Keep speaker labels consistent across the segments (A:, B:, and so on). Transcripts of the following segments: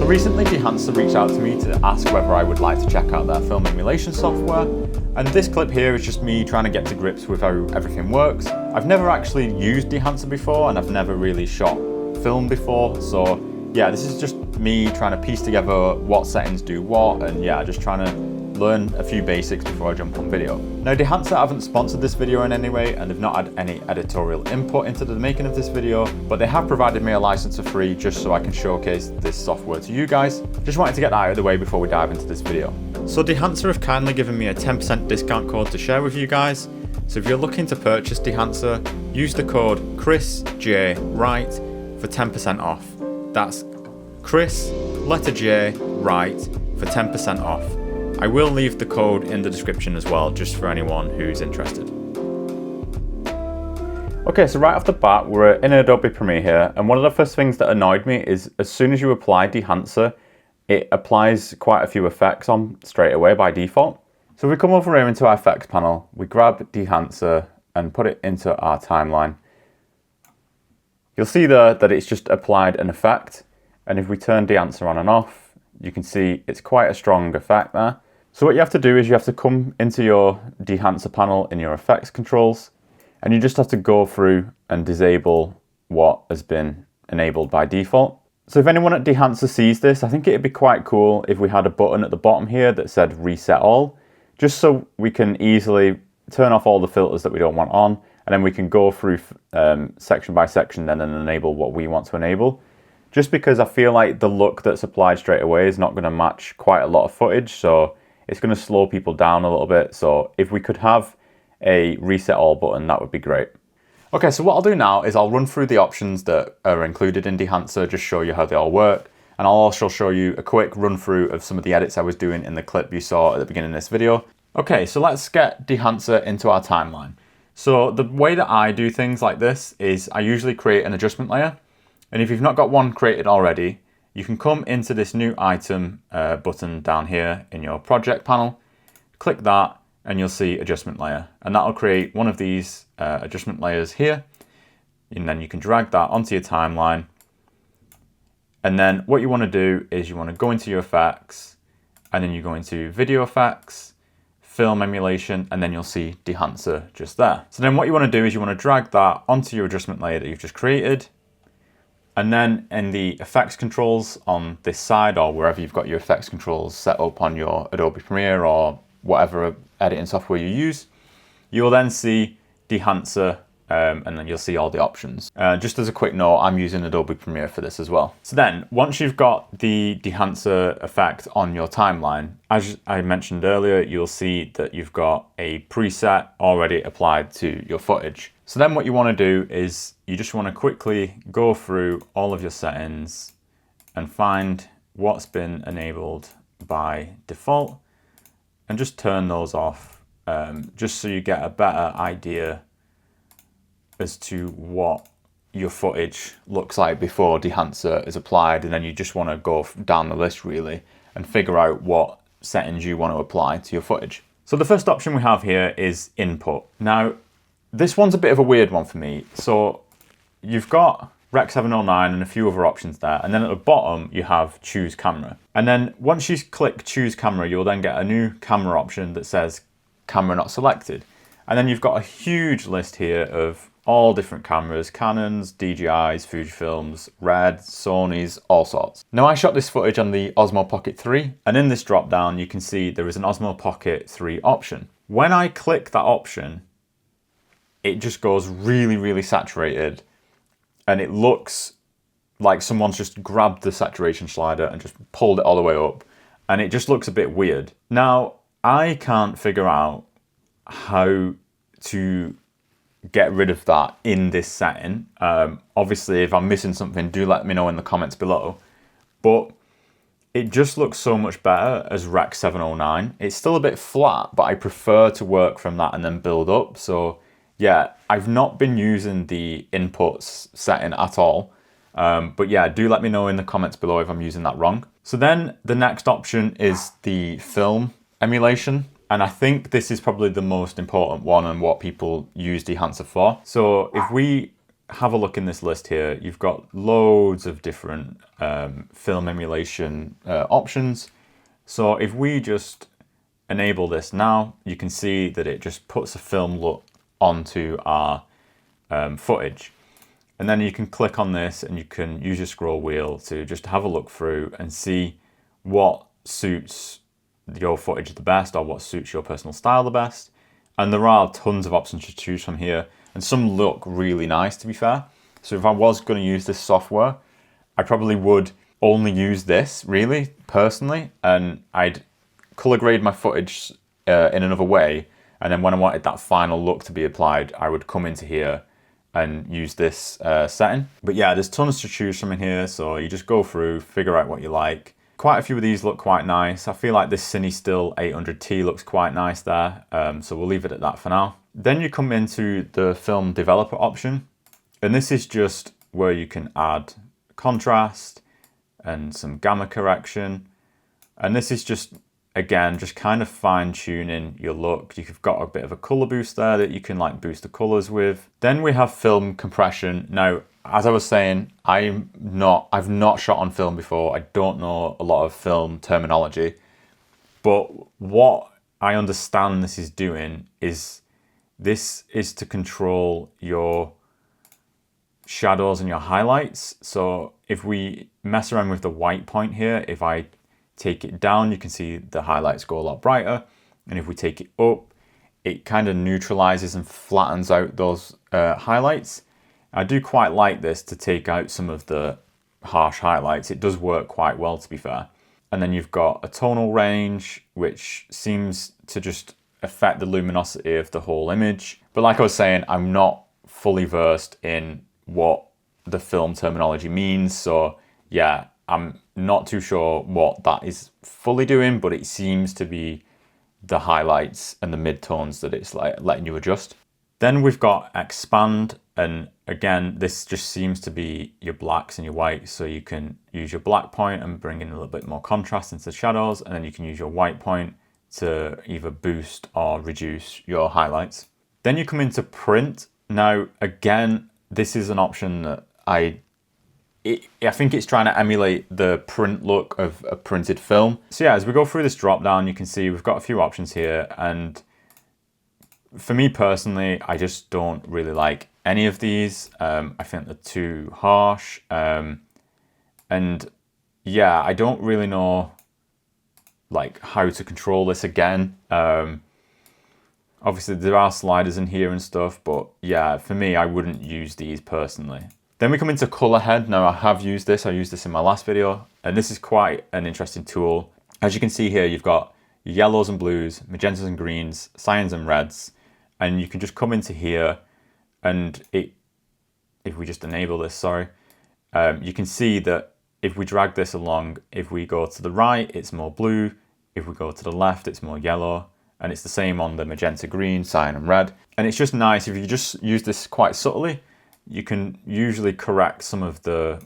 A: So recently Dehancer reached out to me to ask whether I would like to check out their film emulation software, and this clip here is just me trying to get to grips with how everything works. I've never actually used Dehancer before, and I've never really shot film before, so yeah, this is just me trying to piece together what settings do what, and yeah, just trying to learn a few basics before I jump on video. Now Dehancer haven't sponsored this video in any way, and they've not had any editorial input into the making of this video, but they have provided me a license for free just so I can showcase this software to you guys. Just wanted to get that out of the way before we dive into this video. So Dehancer have kindly given me a 10% discount code to share with you guys. So if you're looking to purchase Dehancer, use the code ChrisJ for 10% off. That's Chris, letter J, Wright for 10% off. I will leave the code in the description as well, just for anyone who's interested. Okay, so right off the bat, we're in Adobe Premiere here, and one of the first things that annoyed me is as soon as you apply Dehancer, it applies quite a few effects on straight away by default. So if we come over here into our effects panel, we grab Dehancer and put it into our timeline. You'll see there that it's just applied an effect, and if we turn Dehancer on and off, you can see it's quite a strong effect there. So what you have to do is you have to come into your Dehancer panel in your effects controls, and you just have to go through and disable what has been enabled by default. So if anyone at Dehancer sees this, I think it'd be quite cool if we had a button at the bottom here that said reset all, just so we can easily turn off all the filters that we don't want on, and then we can go through section by section then and enable what we want to enable. Just because I feel like the look that's applied straight away is not going to match quite a lot of footage, so it's going to slow people down a little bit. So if we could have a reset all button, that would be great. Okay, so what I'll do now is I'll run through the options that are included in Dehancer, just show you how they all work. And I'll also show you a quick run through of some of the edits I was doing in the clip you saw at the beginning of this video. Okay, so let's get Dehancer into our timeline. So the way that I do things like this is I usually create an adjustment layer. And if you've not got one created already, you can come into this new item button down here in your project panel, click that, and you'll see adjustment layer. And that'll create one of these adjustment layers here. And then you can drag that onto your timeline. And then what you want to do is you want to go into your effects, and then you go into video effects, film emulation, and then you'll see Dehancer just there. So then what you want to do is you want to drag that onto your adjustment layer that you've just created. And then in the effects controls on this side, or wherever you've got your effects controls set up on your Adobe Premiere or whatever editing software you use, you'll then see Dehancer, and then you'll see all the options. Just as a quick note, I'm using Adobe Premiere for this as well. So then once you've got the Dehancer effect on your timeline, as I mentioned earlier, you'll see that you've got a preset already applied to your footage. So then what you want to do is you just want to quickly go through all of your settings and find what's been enabled by default and just turn those off, just so you get a better idea as to what your footage looks like before Dehancer is applied. And then you just want to go down the list really and figure out what settings you want to apply to your footage. So the first option we have here is input. Now, this one's a bit of a weird one for me. So you've got Rec 709 and a few other options there. And then at the bottom, you have choose camera. And then once you click choose camera, you'll then get a new camera option that says camera not selected. And then you've got a huge list here of all different cameras, Canons, DJIs, Fujifilms, Red, Sonys, all sorts. Now I shot this footage on the Osmo Pocket 3, and in this drop down, you can see there is an Osmo Pocket 3 option. When I click that option, it just goes really, really saturated, and it looks like someone's just grabbed the saturation slider and just pulled it all the way up, and it just looks a bit weird. Now, I can't figure out how to get rid of that in this setting. Obviously, if I'm missing something, do let me know in the comments below. But it just looks so much better as Rec 709. It's still a bit flat, but I prefer to work from that and then build up. So yeah, I've not been using the inputs setting at all. But yeah, do let me know in the comments below if I'm using that wrong. So then the next option is the film emulation. And I think this is probably the most important one and what people use Dehancer for. So if we have a look in this list here, you've got loads of different film emulation options. So if we just enable this now, you can see that it just puts a film look onto our footage. And then you can click on this and you can use your scroll wheel to just have a look through and see what suits your footage the best or what suits your personal style the best. And there are tons of options to choose from here, and some look really nice, to be fair. So if I was going to use this software, I probably would only use this, really, personally, and I'd color grade my footage in another way, and then when I wanted that final look to be applied, I would come into here and use this setting. But yeah, there's tons to choose from in here, so you just go through, figure out what you like. Quite a few of these look quite nice. I feel like this Cine Still 800T looks quite nice there, so we'll leave it at that for now. Then you come into the film developer option, and this is just where you can add contrast and some gamma correction. And this is just, again, just kind of fine tuning your look. You've got a bit of a color boost there that you can like boost the colors with. Then we have film compression. Now, as I was saying, I've not shot on film before. I don't know a lot of film terminology, but what I understand this is doing is this is to control your shadows and your highlights. So if we mess around with the white point here, if I take it down, you can see the highlights go a lot brighter. And if we take it up, it kind of neutralizes and flattens out those highlights. I do quite like this to take out some of the harsh highlights. It does work quite well, to be fair. And then you've got a tonal range, which seems to just affect the luminosity of the whole image. But like I was saying, I'm not fully versed in what the film terminology means. So yeah, I'm not too sure what that is fully doing, but it seems to be the highlights and the midtones that it's like letting you adjust. Then we've got expand, and again, this just seems to be your blacks and your whites. So you can use your black point and bring in a little bit more contrast into the shadows, and then you can use your white point to either boost or reduce your highlights. Then you come into print. Now, again, this is an option that I think it's trying to emulate the print look of a printed film. So yeah, as we go through this drop down, you can see we've got a few options here, and for me personally, I just don't really like any of these. I think they're too harsh. And yeah, I don't really know like how to control this again. Obviously there are sliders in here and stuff, but yeah, for me, I wouldn't use these personally. Then we come into color head. Now I have used this. I used this in my last video, and this is quite an interesting tool. As you can see here, you've got yellows and blues, magentas and greens, cyans and reds. And you can just come into here, and if we just enable this, you can see that if we drag this along, if we go to the right, it's more blue. If we go to the left, it's more yellow. And it's the same on the magenta, green, cyan and red. And it's just nice, if you just use this quite subtly, you can usually correct some of the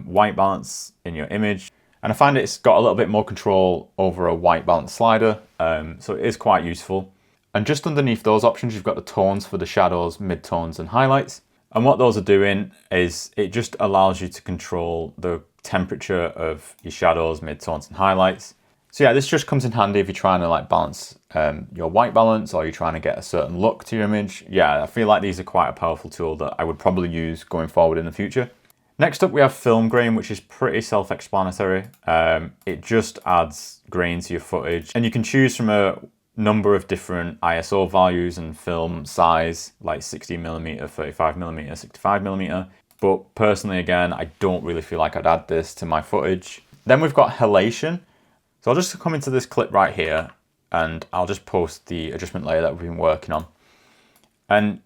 A: white balance in your image. And I find it's got a little bit more control over a white balance slider, so it is quite useful. And just underneath those options, you've got the tones for the shadows, midtones and highlights. And what those are doing is it just allows you to control the temperature of your shadows, midtones and highlights. So yeah, this just comes in handy if you're trying to like balance your white balance, or you're trying to get a certain look to your image. Yeah, I feel like these are quite a powerful tool that I would probably use going forward in the future. Next up, we have film grain, which is pretty self-explanatory. It just adds grain to your footage, and you can choose from a number of different ISO values and film size, like 60mm, 35mm, 65mm. But personally, again, I don't really feel like I'd add this to my footage. Then we've got halation. So I'll just come into this clip right here, and I'll just post the adjustment layer that we've been working on. And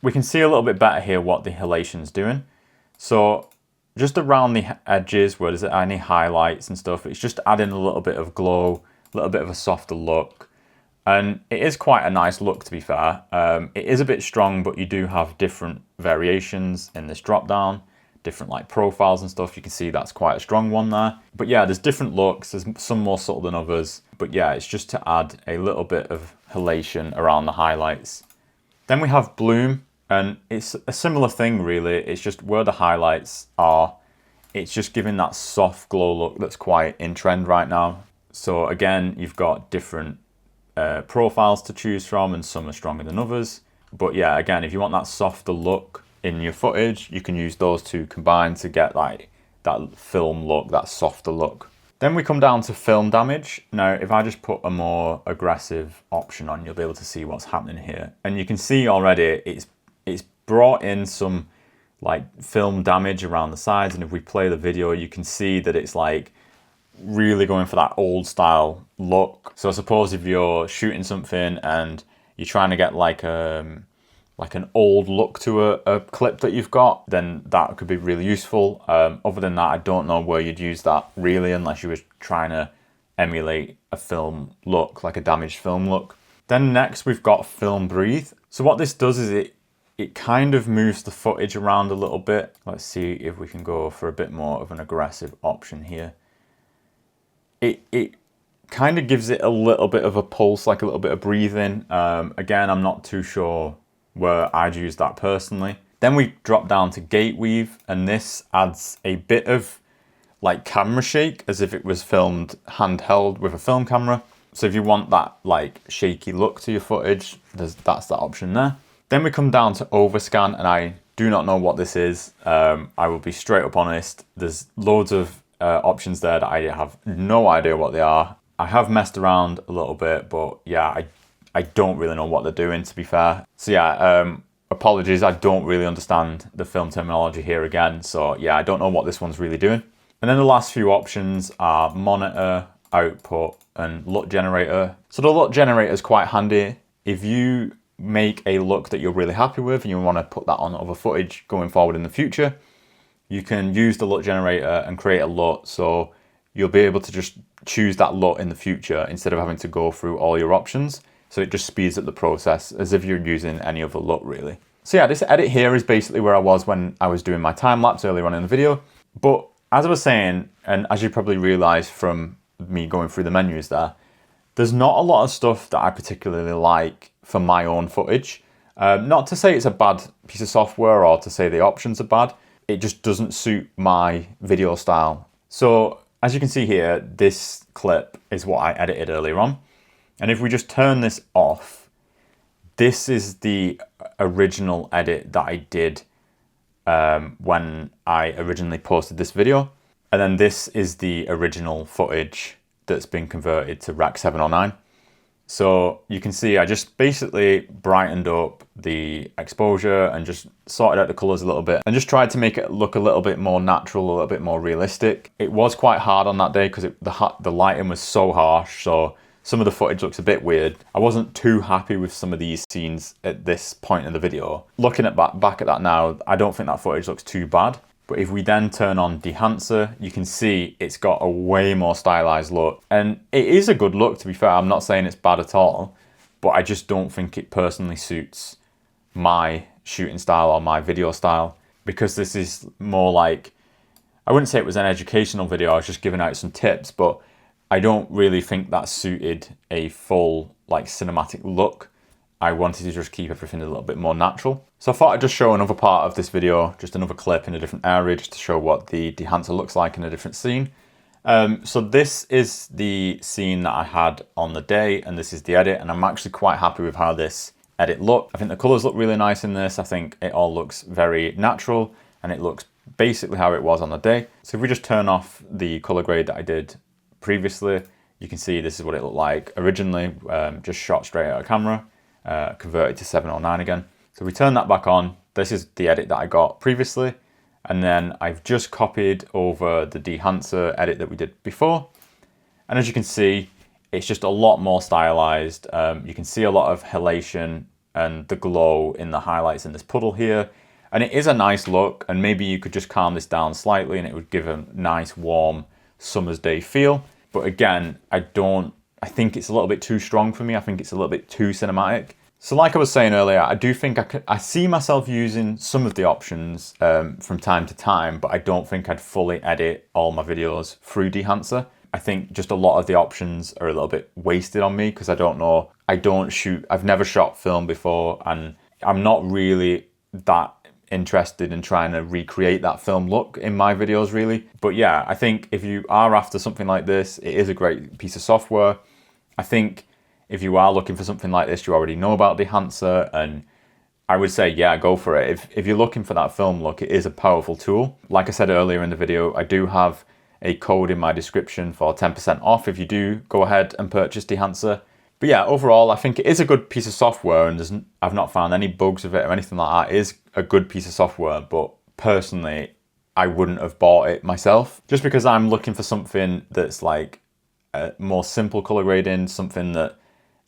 A: we can see a little bit better here what the halation's doing. So just around the edges where there's any highlights and stuff, it's just adding a little bit of glow, a little bit of a softer look. And it is quite a nice look, to be fair. It is a bit strong, but you do have different variations in this drop down, different like profiles and stuff. You can see that's quite a strong one there. But yeah, there's different looks. There's some more subtle than others. But yeah, it's just to add a little bit of halation around the highlights. Then we have bloom. And it's a similar thing really, it's just where the highlights are, it's just giving that soft glow look that's quite in trend right now. So again, you've got different profiles to choose from, and some are stronger than others. But yeah, again, if you want that softer look in your footage, you can use those two combined to get like that film look, that softer look. Then we come down to film damage. Now, if I just put a more aggressive option on, you'll be able to see what's happening here. And you can see already it's brought in some like film damage around the sides. And if we play the video, you can see that it's like really going for that old style look. So I suppose if you're shooting something and you're trying to get like an old look to a clip that you've got, then that could be really useful. Other than that, I don't know where you'd use that really, unless you were trying to emulate a film look, like a damaged film look. Then next we've got film breathe. So what this does is it kind of moves the footage around a little bit. Let's see if we can go for a bit more of an aggressive option here. It kind of gives it a little bit of a pulse, like a little bit of breathing. Again, I'm not too sure where I'd use that personally. Then we drop down to gate weave, and this adds a bit of like camera shake, as if it was filmed handheld with a film camera. So if you want that like shaky look to your footage, that's that option there. Then we come down to overscan, and I do not know what this is. I will be straight up honest. There's loads of options there that I have no idea what they are. I have messed around a little bit, but yeah, I don't really know what they're doing, to be fair. So yeah, apologies, I don't really understand the film terminology here again. So yeah, I don't know what this one's really doing. And then the last few options are monitor, output, and LUT generator. So the LUT generator is quite handy. If you make a look that you're really happy with and you want to put that on other footage going forward in the future, you can use the LUT generator and create a LUT, so you'll be able to just choose that LUT in the future instead of having to go through all your options. So it just speeds up the process as if you're using any other LUT really. So yeah, this edit here is basically where I was when I was doing my time lapse earlier on in the video. But as I was saying, and as you probably realized from me going through the menus there's not a lot of stuff that I particularly like for my own footage. Not to say it's a bad piece of software or to say the options are bad. It just doesn't suit my video style. So as you can see here, this clip is what I edited earlier on. And if we just turn this off, this is the original edit that I did when I originally posted this video. And then this is the original footage that's been converted to Rec 709. So you can see I just basically brightened up the exposure and just sorted out the colors a little bit and just tried to make it look a little bit more natural, a little bit more realistic. It was quite hard on that day because the lighting was so harsh, so some of the footage looks a bit weird. I wasn't too happy with some of these scenes at this point in the video. Looking at back at that now, I don't think that footage looks too bad. But if we then turn on Dehancer, you can see it's got a way more stylized look. And it is a good look, to be fair. I'm not saying it's bad at all, but I just don't think it personally suits my shooting style or my video style, because this is more like, I wouldn't say it was an educational video, I was just giving out some tips, but I don't really think that suited a full like cinematic look. I wanted to just keep everything a little bit more natural. So I thought I'd just show another part of this video, just another clip in a different area, just to show what the Dehancer looks like in a different scene. So this is the scene that I had on the day, and this is the edit, and I'm actually quite happy with how this edit looked. I think the colors look really nice in this. I think it all looks very natural, and it looks basically how it was on the day. So if we just turn off the color grade that I did previously, you can see this is what it looked like originally, just shot straight out of camera. Converted to 709 again. So we turn that back on. This is the edit that I got previously. And then I've just copied over the Dehancer edit that we did before. And as you can see, it's just a lot more stylized. You can see a lot of halation and the glow in the highlights in this puddle here. And it is a nice look. And maybe you could just calm this down slightly and it would give a nice warm summer's day feel. But again, I think it's a little bit too strong for me. I think it's a little bit too cinematic. So like I was saying earlier, I do think I see myself using some of the options from time to time, but I don't think I'd fully edit all my videos through Dehancer. I think just a lot of the options are a little bit wasted on me because I've never shot film before, and I'm not really that interested in trying to recreate that film look in my videos really. But yeah, I think if you are after something like this, it is a great piece of software. I think if you are looking for something like this, you already know about Dehancer, and I would say, yeah, go for it. If you're looking for that film look, it is a powerful tool. Like I said earlier in the video, I do have a code in my description for 10% off if you do go ahead and purchase Dehancer. But yeah, overall, I think it is a good piece of software, and I've not found any bugs with it or anything like that. It is a good piece of software, but personally, I wouldn't have bought it myself, just because I'm looking for something that's like a more simple color grading, something that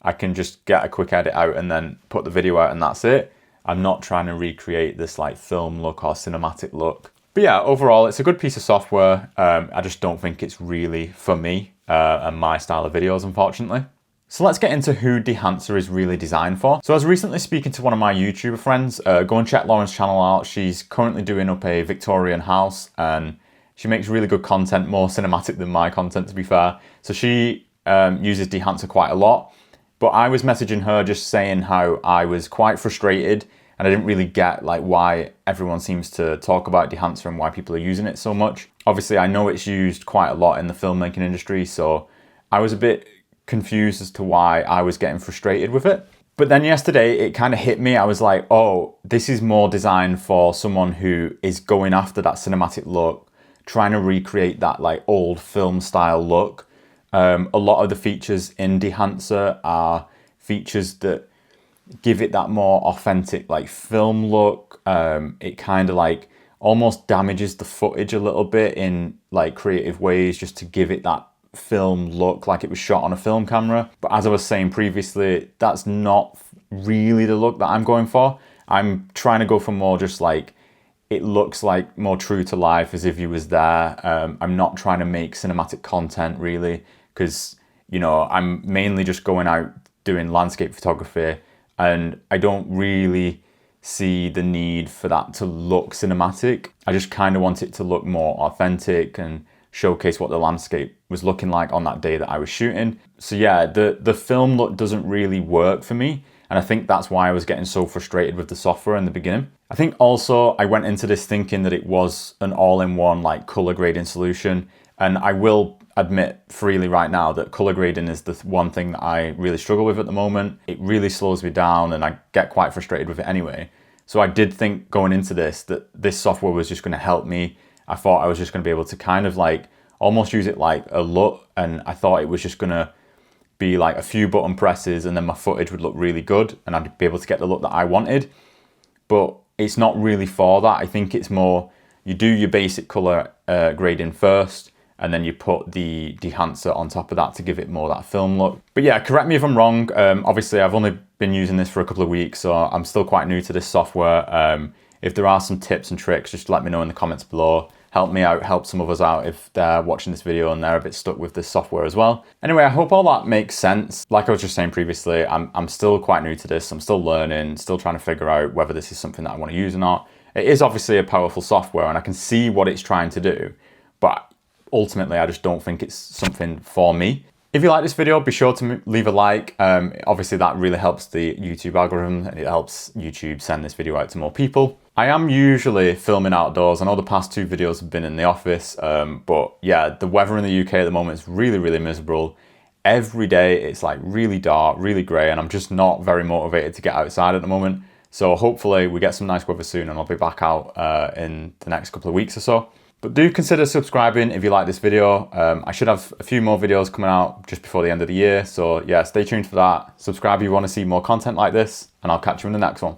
A: I can just get a quick edit out and then put the video out and that's it. I'm not trying to recreate this like film look or cinematic look. But yeah, overall, it's a good piece of software. I just don't think it's really for me and my style of videos, unfortunately. So let's get into who Dehancer is really designed for. So I was recently speaking to one of my YouTuber friends. Go and check Lauren's channel out. She's currently doing up a Victorian house, and she makes really good content, more cinematic than my content, to be fair. So she uses Dehancer quite a lot. But I was messaging her just saying how I was quite frustrated and I didn't really get like why everyone seems to talk about Dehancer and why people are using it so much. Obviously, I know it's used quite a lot in the filmmaking industry, so I was a bit confused as to why I was getting frustrated with it. But then yesterday, it kind of hit me. I was like, oh, this is more designed for someone who is going after that cinematic look, trying to recreate that like old film style look. A lot of the features in Dehancer are features that give it that more authentic like film look. It kind of like almost damages the footage a little bit in like creative ways just to give it that film look, like it was shot on a film camera. But as I was saying previously, that's not really the look that I'm going for. I'm trying to go for more just like it looks like more true to life, as if you was there. I'm not trying to make cinematic content really, because you know I'm mainly just going out doing landscape photography, and I don't really see the need for that to look cinematic. I just kind of want it to look more authentic and showcase what the landscape was looking like on that day that I was shooting. So yeah, the film look doesn't really work for me, and I think that's why I was getting so frustrated with the software in the beginning. I think also I went into this thinking that it was an all-in-one like color grading solution, and I will admit freely right now that color grading is the one thing that I really struggle with at the moment. It really slows me down and I get quite frustrated with it anyway. So I did think going into this that this software was just going to help me. I thought I was just going to be able to kind of like almost use it like a LUT, and I thought it was just going to be like a few button presses and then my footage would look really good and I'd be able to get the look that I wanted. But it's not really for that. I think it's more you do your basic color grading first, and then you put the Dehancer on top of that to give it more that film look. But yeah, correct me if I'm wrong. Obviously, I've only been using this for a couple of weeks, so I'm still quite new to this software. If there are some tips and tricks, just let me know in the comments below. Help me out, help some of us out if they're watching this video and they're a bit stuck with this software as well. Anyway, I hope all that makes sense. Like I was just saying previously, I'm still quite new to this. I'm still learning, still trying to figure out whether this is something that I want to use or not. It is obviously a powerful software and I can see what it's trying to do, but ultimately I just don't think it's something for me. If you like this video, be sure to leave a like. Obviously that really helps the YouTube algorithm and it helps YouTube send this video out to more people. I am usually filming outdoors. I know the past 2 videos have been in the office, but yeah, the weather in the UK at the moment is really, really miserable. Every day it's like really dark, really grey, and I'm just not very motivated to get outside at the moment. So hopefully we get some nice weather soon and I'll be back out in the next couple of weeks or so. But do consider subscribing if you like this video. I should have a few more videos coming out just before the end of the year. So yeah, stay tuned for that. Subscribe if you want to see more content like this, and I'll catch you in the next one.